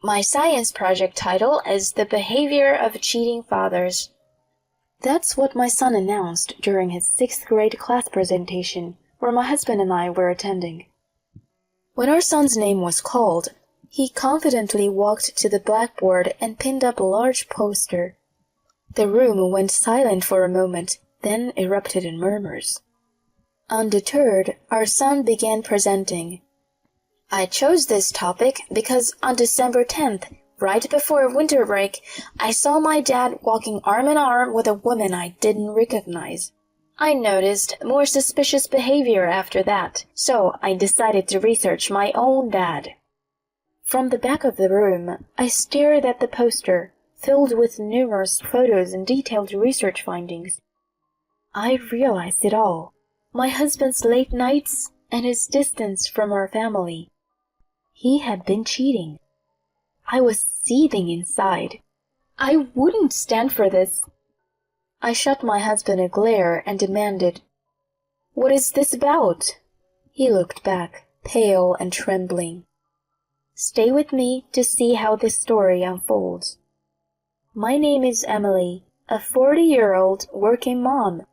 My science project title is The Behavior of Cheating Fathers. That's what my son announced during his 6th grade class presentation, where my husband and I were attending. When our son's name was called, he confidently walked to the blackboard and pinned up a large poster. The room went silent for a moment, then erupted in murmurs. Undeterred, our son began presenting. I chose this topic because on December 10th, right before winter break, I saw my dad walking arm in arm with a woman I didn't recognize. I noticed more suspicious behavior after that, so I decided to research my own dad. From the back of the room, I stared at the poster, filled with numerous photos and detailed research findings. I realized it all. My husband's late nights and his distance from our family. He had been cheating. I was seething inside. I wouldn't stand for this. I shot my husband a glare and demanded, "What is this about?" He looked back, pale and trembling. Stay with me to see how this story unfolds. My name is Emily, a 40-year-old working mom.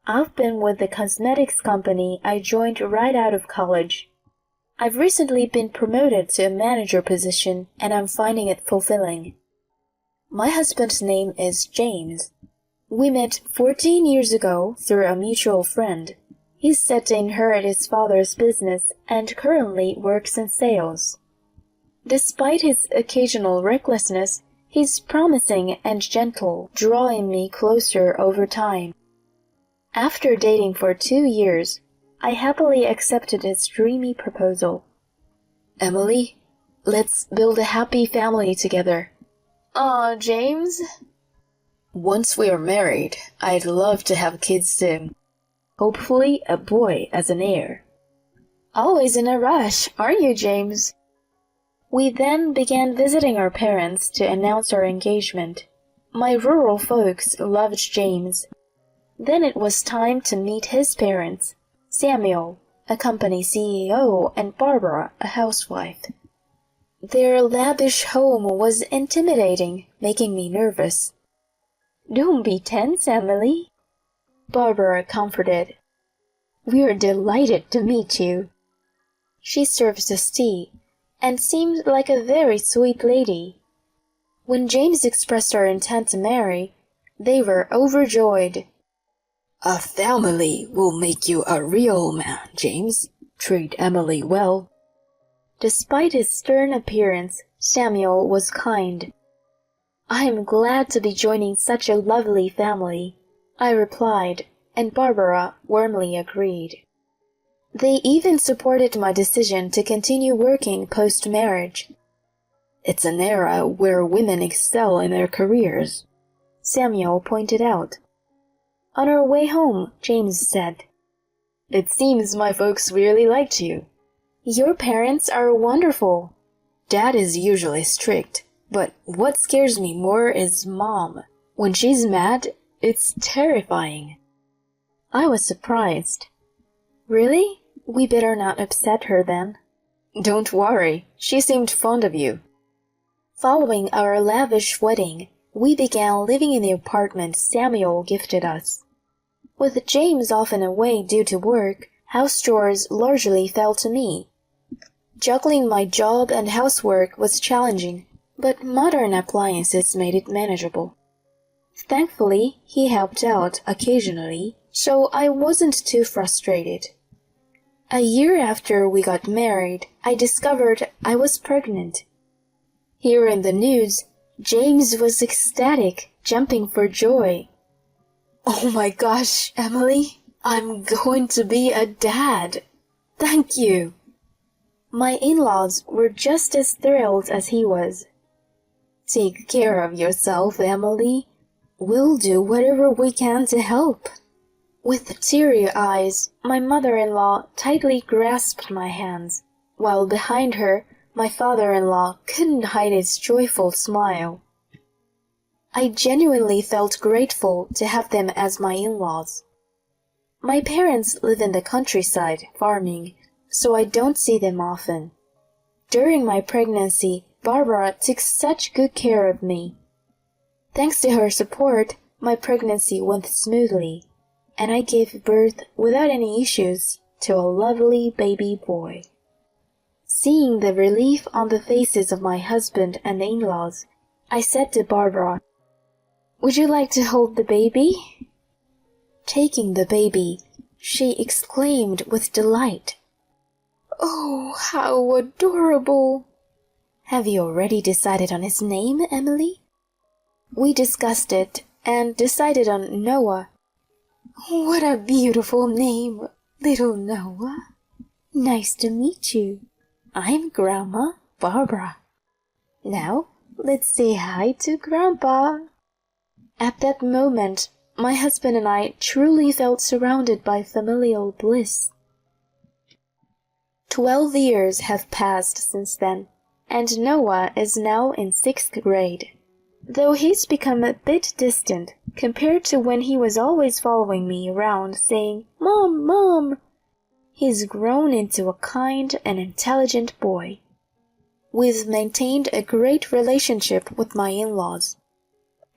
I've been with the cosmetics company I joined right out of college. I've recently been promoted to a manager position and I'm finding it fulfilling. My husband's name is James. We met 14 years ago through a mutual friend. He's set to inherit his father's business and currently works in sales. Despite his occasional recklessness, he's promising and gentle, drawing me closer over time. After dating for 2 years, I happily accepted his dreamy proposal. "Emily, let's build a happy family together." "Aw, James." "Once we are married, I'd love to have kids soon. Hopefully a boy as an heir." "Always in a rush, aren't you, James?" We then began visiting our parents to announce our engagement. My rural folks loved James. Then it was time to meet his parents, Samuel, a company CEO, and Barbara, a housewife. Their lavish home was intimidating, making me nervous. "Don't be tense, Emily," Barbara comforted. "We're delighted to meet you." She serves us tea and seemed like a very sweet lady. When James expressed our intent to marry, they were overjoyed. "A family will make you a real man, James. Treat Emily well." Despite his stern appearance, Samuel was kind. "I am glad to be joining such a lovely family," I replied, and Barbara warmly agreed. They even supported my decision to continue working post-marriage. "It's an era where women excel in their careers," Samuel pointed out. On our way home, James said, "It seems my folks really liked you." "Your parents are wonderful." "Dad is usually strict, but what scares me more is Mom. When she's mad, it's terrifying." I was surprised. "Really? We better not upset her then." "Don't worry, she seemed fond of you." Following our lavish wedding, we began living in the apartment Samuel gifted us. With James often away due to work, house chores largely fell to me. Juggling my job and housework was challenging, but modern appliances made it manageable. Thankfully, he helped out occasionally, so I wasn't too frustrated. A year after we got married, I discovered I was pregnant. Hearing the news, James was ecstatic, jumping for joy. "Oh my gosh, Emily, I'm going to be a dad. Thank you." My in-laws were just as thrilled as he was. "Take care of yourself, Emily. We'll do whatever we can to help." With teary eyes, my mother-in-law tightly grasped my hands, while behind her, my father-in-law couldn't hide his joyful smile. I genuinely felt grateful to have them as my in-laws. My parents live in the countryside, farming, so I don't see them often. During my pregnancy, Barbara took such good care of me. Thanks to her support, my pregnancy went smoothly, and I gave birth without any issues to a lovely baby boy. Seeing the relief on the faces of my husband and the in-laws, I said to Barbara, "Would you like to hold the baby?" Taking the baby, she exclaimed with delight, "Oh, how adorable! Have you already decided on his name, Emily?" We discussed it and decided on Noah. "What a beautiful name, little Noah. Nice to meet you. I'm Grandma Barbara. Now, let's say hi to Grandpa." At that moment, my husband and I truly felt surrounded by familial bliss. 12 years have passed since then, and Noah is now in 6th grade. Though he's become a bit distant compared to when he was always following me around saying, "Mom, Mom," he's grown into a kind and intelligent boy. We've maintained a great relationship with my in-laws.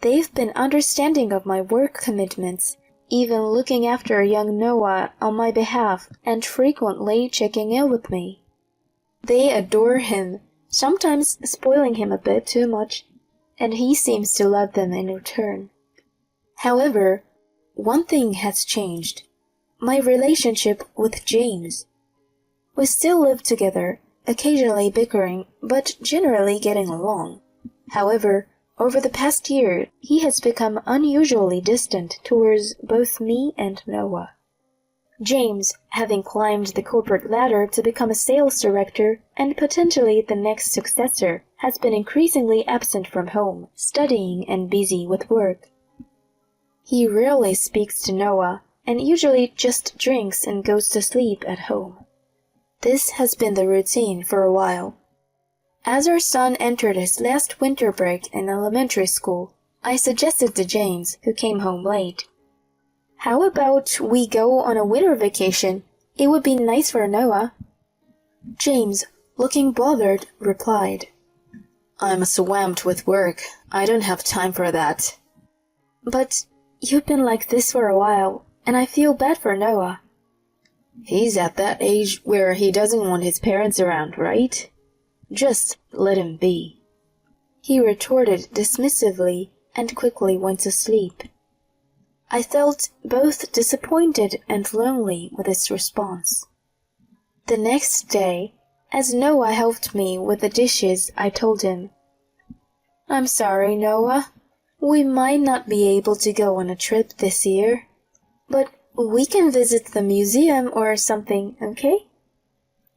They've been understanding of my work commitments, even looking after young Noah on my behalf and frequently checking in with me. They adore him, sometimes spoiling him a bit too much, and he seems to love them in return. However, one thing has changed: my relationship with James. We still live together, occasionally bickering, but generally getting along. However, over the past year, he has become unusually distant towards both me and Noah. James, having climbed the corporate ladder to become a sales director and potentially the next successor, has been increasingly absent from home, studying and busy with work. He rarely speaks to Noah and usually just drinks and goes to sleep at home. This has been the routine for a while. As our son entered his last winter break in elementary school, I suggested to James, who came home late, "How about we go on a winter vacation? It would be nice for Noah." James, looking bothered, replied, "I'm swamped with work. I don't have time for that." "But you've been like this for a while, and I feel bad for Noah." "He's at that age where he doesn't want his parents around, right? Just let him be," he retorted dismissively and quickly went to sleep. I felt both disappointed and lonely with his response. The next day, as Noah helped me with the dishes, I told him, "I'm sorry, Noah. We might not be able to go on a trip this year, but we can visit the museum or something, okay?"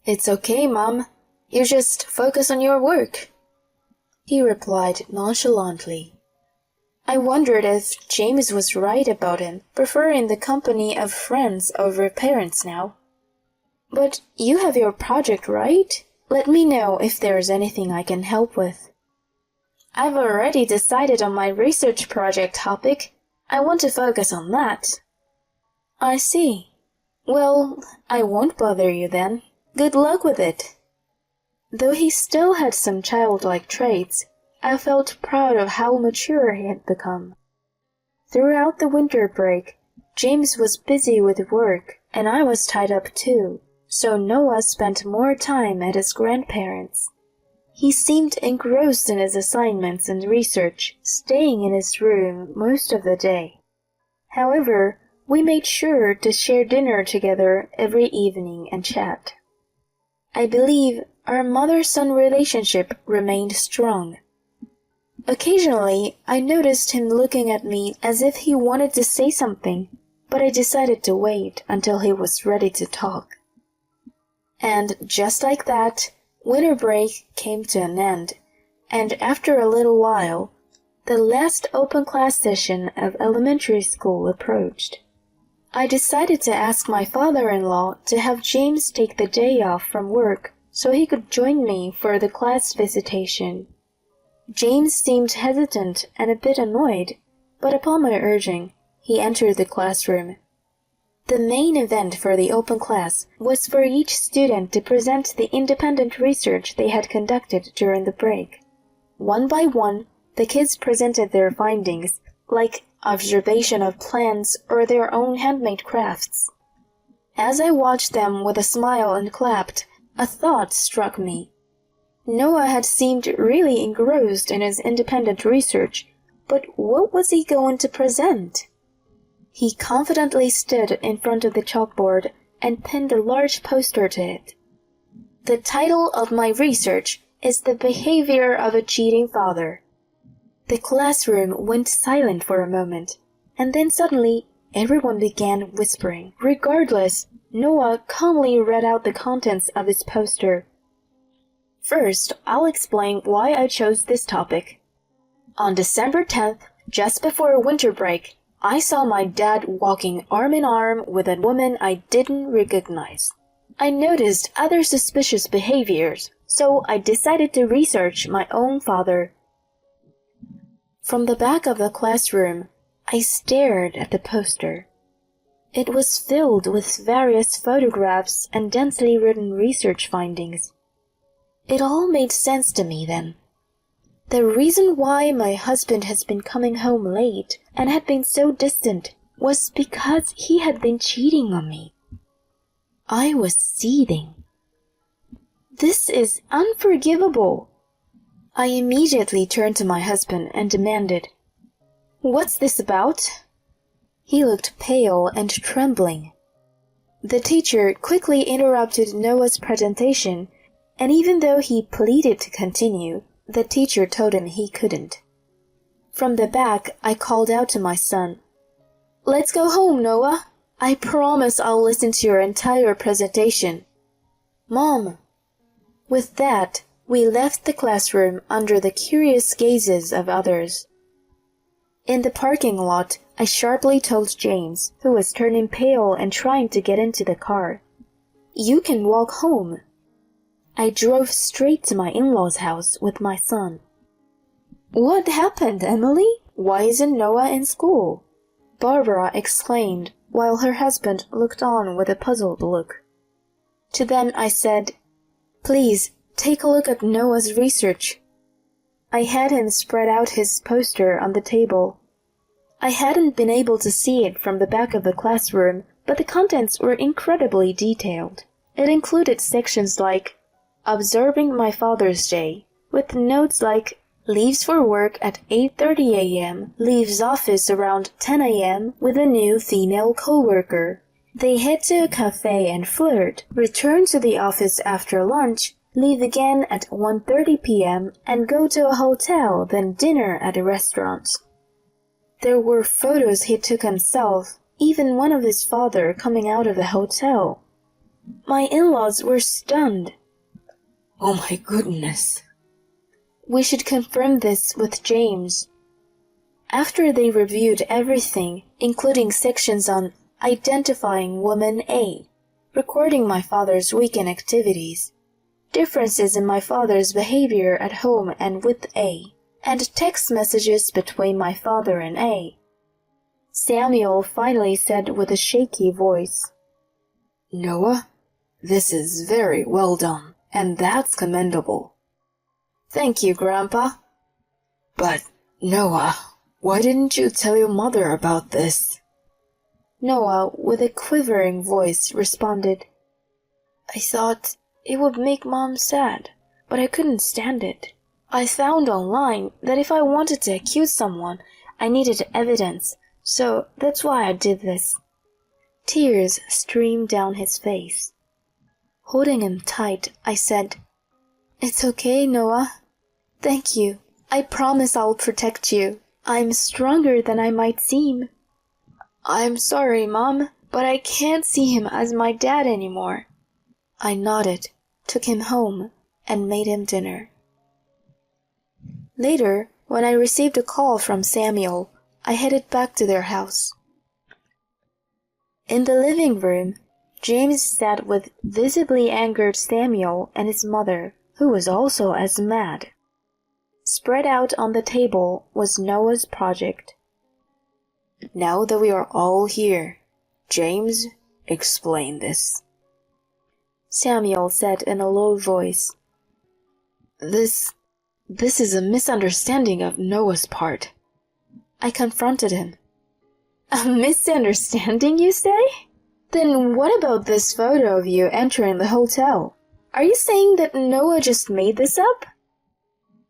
"It's okay, Mom. You just focus on your work," he replied nonchalantly. I wondered if James was right about him preferring the company of friends over parents now. "But you have your project, right? Let me know if there's anything I can help with." "I've already decided on my research project topic. I want to focus on that." "I see. Well, I won't bother you then. Good luck with it." Though he still had some childlike traits, I felt proud of how mature he had become. Throughout the winter break, James was busy with work, and I was tied up too, so Noah spent more time at his grandparents'. He seemed engrossed in his assignments and research, staying in his room most of the day. However, we made sure to share dinner together every evening and chat. I believe our mother-son relationship remained strong. Occasionally, I noticed him looking at me as if he wanted to say something, but I decided to wait until he was ready to talk. And just like that, winter break came to an end, and after a little while, the last open class session of elementary school approached. I decided to ask my father-in-law to have James take the day off from work so he could join me for the class visitation. James seemed hesitant and a bit annoyed, but upon my urging, he entered the classroom. The main event for the open class was for each student to present the independent research they had conducted during the break. One by one, the kids presented their findings, like observation of plants or their own handmade crafts. As I watched them with a smile and clapped, a thought struck me. Noah had seemed really engrossed in his independent research, but what was he going to present? He confidently stood in front of the chalkboard and pinned a large poster to it. The title of my research is The Behavior of a Cheating Father. The classroom went silent for a moment, and then suddenly everyone began whispering. Regardless, Noah calmly read out the contents of his poster. First, I'll explain why I chose this topic. On December 10th, just before winter break, I saw my dad walking arm in arm with a woman I didn't recognize. I noticed other suspicious behaviors, so I decided to research my own father. From the back of the classroom, I stared at the poster. It was filled with various photographs and densely written research findings. It all made sense to me then. The reason why my husband has been coming home late and had been so distant was because he had been cheating on me. I was seething. This is unforgivable. I immediately turned to my husband and demanded, "What's this about?" He looked pale and trembling. The teacher quickly interrupted Noah's presentation, and even though he pleaded to continue, the teacher told him he couldn't. From the back, I called out to my son, "Let's go home, Noah. I promise I'll listen to your entire presentation." "Mom." With that, we left the classroom under the curious gazes of others. In the parking lot, I sharply told James, who was turning pale and trying to get into the car, "You can walk home." I drove straight to my in-laws' house with my son. "What happened, Emily? Why isn't Noah in school?" Barbara exclaimed, while her husband looked on with a puzzled look. To them I said, "Please, take a look at Noah's research." I had him spread out his poster on the table. I hadn't been able to see it from the back of the classroom, but the contents were incredibly detailed. It included sections like, "Observing my Father's Day," with notes like, "Leaves for work at 8:30 a.m., leaves office around 10 a.m. with a new female co-worker. They head to a cafe and flirt, return to the office after lunch, leave again at 1:30 p.m. and go to a hotel, then dinner at a restaurant." There were photos he took himself, even one of his father coming out of the hotel. My in-laws were stunned. "Oh my goodness." We should confirm this with James. After they reviewed everything, including sections on identifying woman A, recording my father's weekend activities, differences in my father's behavior at home and with A, and text messages between my father and A, Samuel finally said with a shaky voice, "Noah, this is very well done, and that's commendable." "Thank you, Grandpa." "But, Noah, why didn't you tell your mother about this?" Noah, with a quivering voice, responded, "I thought it would make Mom sad, but I couldn't stand it. I found online that if I wanted to accuse someone, I needed evidence, so that's why I did this." Tears streamed down his face. Holding him tight, I said, "It's okay, Noah. Thank you. I promise I'll protect you. I'm stronger than I might seem." "I'm sorry, Mom, but I can't see him as my dad anymore." I nodded, took him home, and made him dinner. Later, when I received a call from Samuel, I headed back to their house. In the living room, James sat with visibly angered Samuel and his mother, who was also as mad. Spread out on the table was Noah's project. "Now that we are all here, James, explain this," Samuel said in a low voice. This is a misunderstanding of Noah's part. I confronted him. A misunderstanding, you say? Then what about this photo of you entering the hotel? Are you saying that Noah just made this up?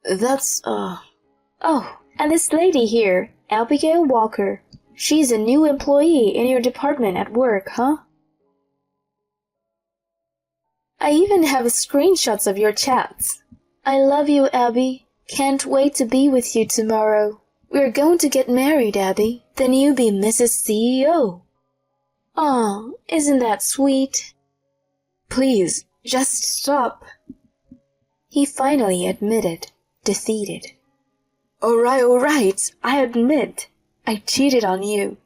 That's, Oh, and this lady here, Abigail Walker, she's a new employee in your department at work, huh? I even have screenshots of your chats. I love you, Abby. Can't wait to be with you tomorrow. We're going to get married, Abby. Then you be Mrs. CEO. Aw, isn't that sweet? Please, just stop. He finally admitted, defeated. All right, I admit. I cheated on you.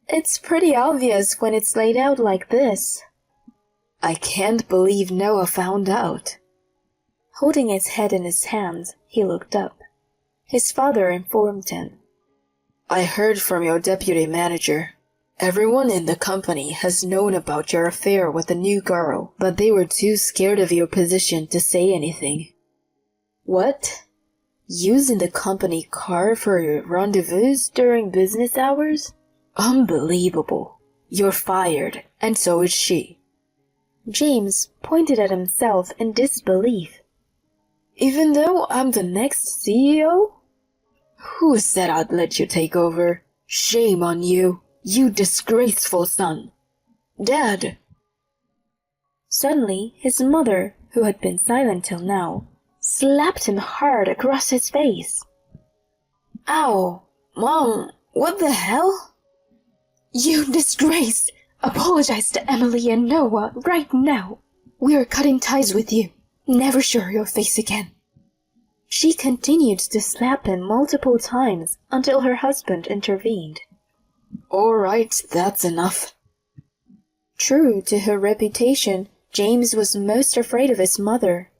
It's pretty obvious when it's laid out like this. I can't believe Noah found out. Holding his head in his hands, he looked up. His father informed him. I heard from your deputy manager. Everyone in the company has known about your affair with the new girl, but they were too scared of your position to say anything. What? Using the company car for your rendezvous during business hours? Unbelievable. You're fired, and so is she. James pointed at himself in disbelief. Even though I'm the next CEO? Who said I'd let you take over? Shame on you, you disgraceful son. Dad! Suddenly, his mother, who had been silent till now, slapped him hard across his face. Ow! Mom, what the hell? You disgrace! Apologize to Emily and Noah right now. We're cutting ties with you. Never show your face again. She continued to slap him multiple times until her husband intervened. All right, that's enough. True to her reputation, James was most afraid of his mother.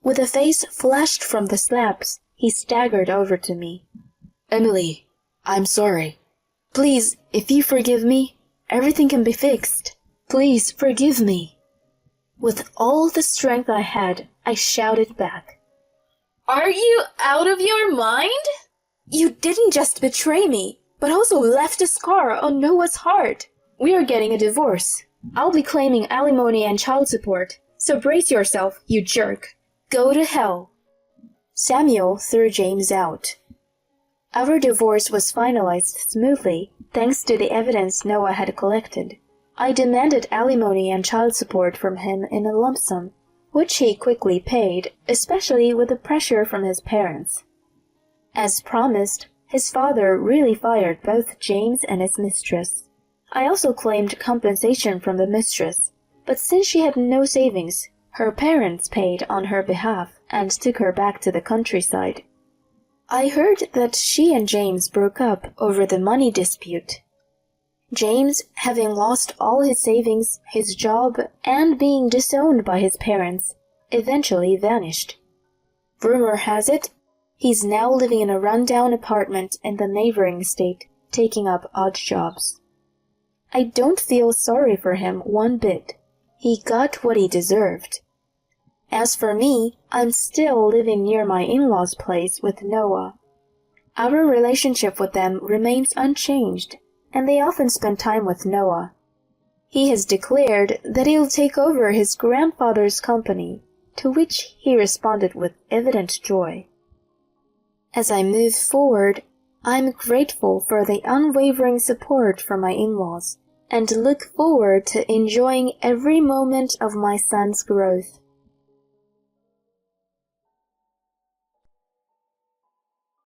With a face flushed from the slaps, he staggered over to me. Emily, I'm sorry. Please, if you forgive me, everything can be fixed. Please forgive me. With all the strength I had, I shouted back. Are you out of your mind? You didn't just betray me, but also left a scar on Noah's heart. We are getting a divorce. I'll be claiming alimony and child support, so brace yourself, you jerk. Go to hell. Samuel threw James out. Our divorce was finalized smoothly, thanks to the evidence Noah had collected. I demanded alimony and child support from him in a lump sum, which he quickly paid, especially with the pressure from his parents. As promised, his father really fired both James and his mistress. I also claimed compensation from the mistress, but since she had no savings, her parents paid on her behalf and took her back to the countryside. I heard that she and James broke up over the money dispute. James, having lost all his savings, his job, and being disowned by his parents, eventually vanished. Rumor has it, he's now living in a rundown apartment in the neighboring state, taking up odd jobs. I don't feel sorry for him one bit. He got what he deserved. As for me, I'm still living near my in-laws' place with Noah. Our relationship with them remains unchanged, and they often spend time with Noah. He has declared that he'll take over his grandfather's company, to which he responded with evident joy. As I move forward, I'm grateful for the unwavering support from my in-laws, and look forward to enjoying every moment of my son's growth.